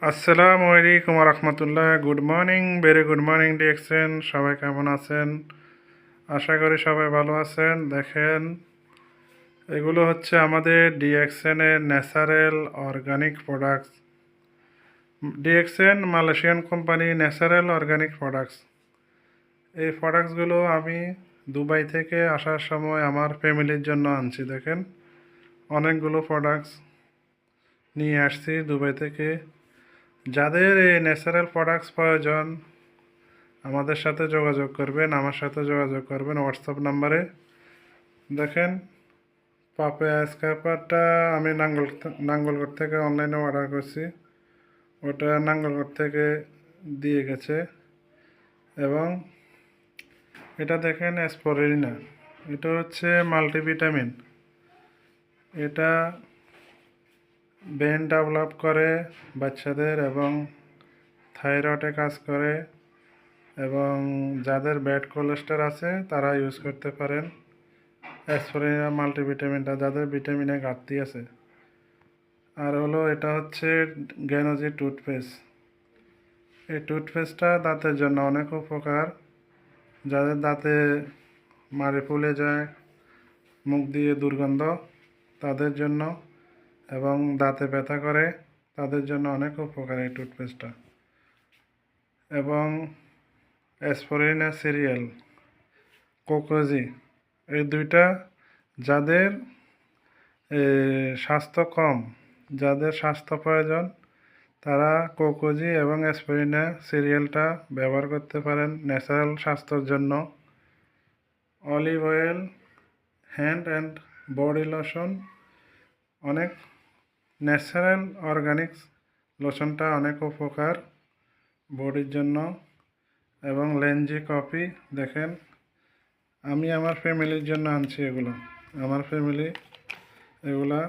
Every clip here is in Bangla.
আসসালামু আলাইকুম রহমতুল্লাহ। Good morning, very good morning DXN. সবাই কেমন আছেন? আশা করি সবাই ভালো আছেন। দেখেন, এগুলো হচ্ছে আমাদের ডিএক্সএনের natural organic products. DXN Malaysian company, natural organic products. এই প্রোডাক্টসগুলো আমি দুবাই থেকে আসার সময় আমার ফ্যামিলির জন্য আনছি। দেখেন, অনেকগুলো প্রোডাক্টস নিয়ে আসছি দুবাই থেকে। যাদের এই ন্যাচারাল প্রোডাক্টস প্রয়োজন আমাদের সাথে যোগাযোগ করবেন, আমার সাথে যোগাযোগ করবেন হোয়াটসঅ্যাপ নাম্বারে। দেখেন, পাপে স্কার্পারটা আমি নাঙ্গলকোট থেকে অনলাইনে অর্ডার করছি। ওটা নাঙ্গলকোট থেকে দিয়ে গেছে। এবং এটা দেখেন অ্যাসপরিনা, এটা হচ্ছে মাল্টিভিটামিন। এটা ব্রেন ডেভেলপ করে বাচ্চাদের এবং থাইরয়েডে কাজ করে, এবং যাদের ব্যাড কোলেস্টেরল আছে তারা ইউজ করতে পারেন অ্যাসপরিনা মাল্টিভিটামিনটা, যাদের ভিটামিনের ঘাটতি আছে। আর হলো এটা হচ্ছে গ্যানোজি টুথপেস্ট। এই টুথপেস্টটা দাঁতের জন্য অনেক উপকার। যাদের দাঁতে মাড়ি ফুলে যায়, মুখ দিয়ে দুর্গন্ধ, তাদের জন্য, এবং দাঁতে ব্যথা করে, তাদের জন্য অনেক উপকার এই টুথপেস্টটা। এবং অ্যাসপরিনা সিরিয়াল, কোকোজি, এই দুইটা যাদের স্বাস্থ্য কম, যাদের স্বাস্থ্য প্রয়োজন, তারা কোকোজি এবং অ্যাসপরিনা সিরিয়ালটা ব্যবহার করতে পারেন ন্যাচারাল স্বাস্থ্যের জন্য। Olive oil, hand and body lotion, অনেক ন্যাচারাল অর্গানিক লোশনটা অনেক উপকার বডির জন্য। এবং লেঞ্জি কফি, দেখেন আমি আমার ফ্যামিলির জন্য আনছি এগুলো। আমার ফ্যামিলি এগুলা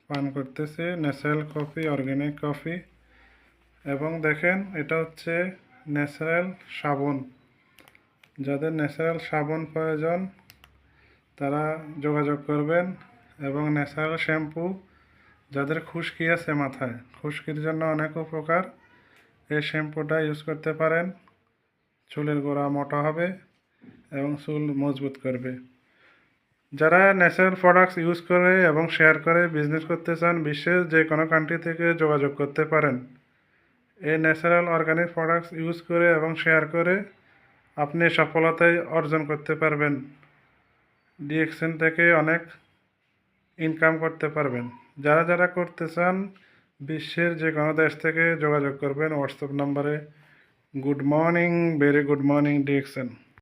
পান করতেছে ন্যাচারাল কফি, অর্গানিক কফি। এবং দেখেন, এটা হচ্ছে ন্যাচারাল সাবান। যাদের ন্যাচারাল সাবান প্রয়োজন তারা যোগাযোগ করবেন। এবং ন্যাচারাল শ্যাম্পু, যাদের খুশকি আছে মাথায়, খুশকির জন্য অনেক উপকার, এই শ্যাম্পুটা ইউজ করতে পারেন। চুলের গোড়া মোটা হবে এবং চুল মজবুত করবে। যারা ন্যাচারাল প্রোডাক্টস ইউজ করে এবং শেয়ার করে বিজনেস করতে চান, বিশ্বের যে কোনো কান্ট্রি থেকে যোগাযোগ করতে পারেন। এই ন্যাচারাল অর্গানিক প্রোডাক্টস ইউজ করে এবং শেয়ার করে আপনি সফলতায় অর্জন করতে পারবেন। ডিএক্সএন থেকে অনেক ইনকাম করতে পারবেন। যারা যারা করতে চান বিশ্বের যে কোনো দেশ থেকে যোগাযোগ করবেন হোয়াটসঅ্যাপ নাম্বারে। Good morning, very good morning DXN.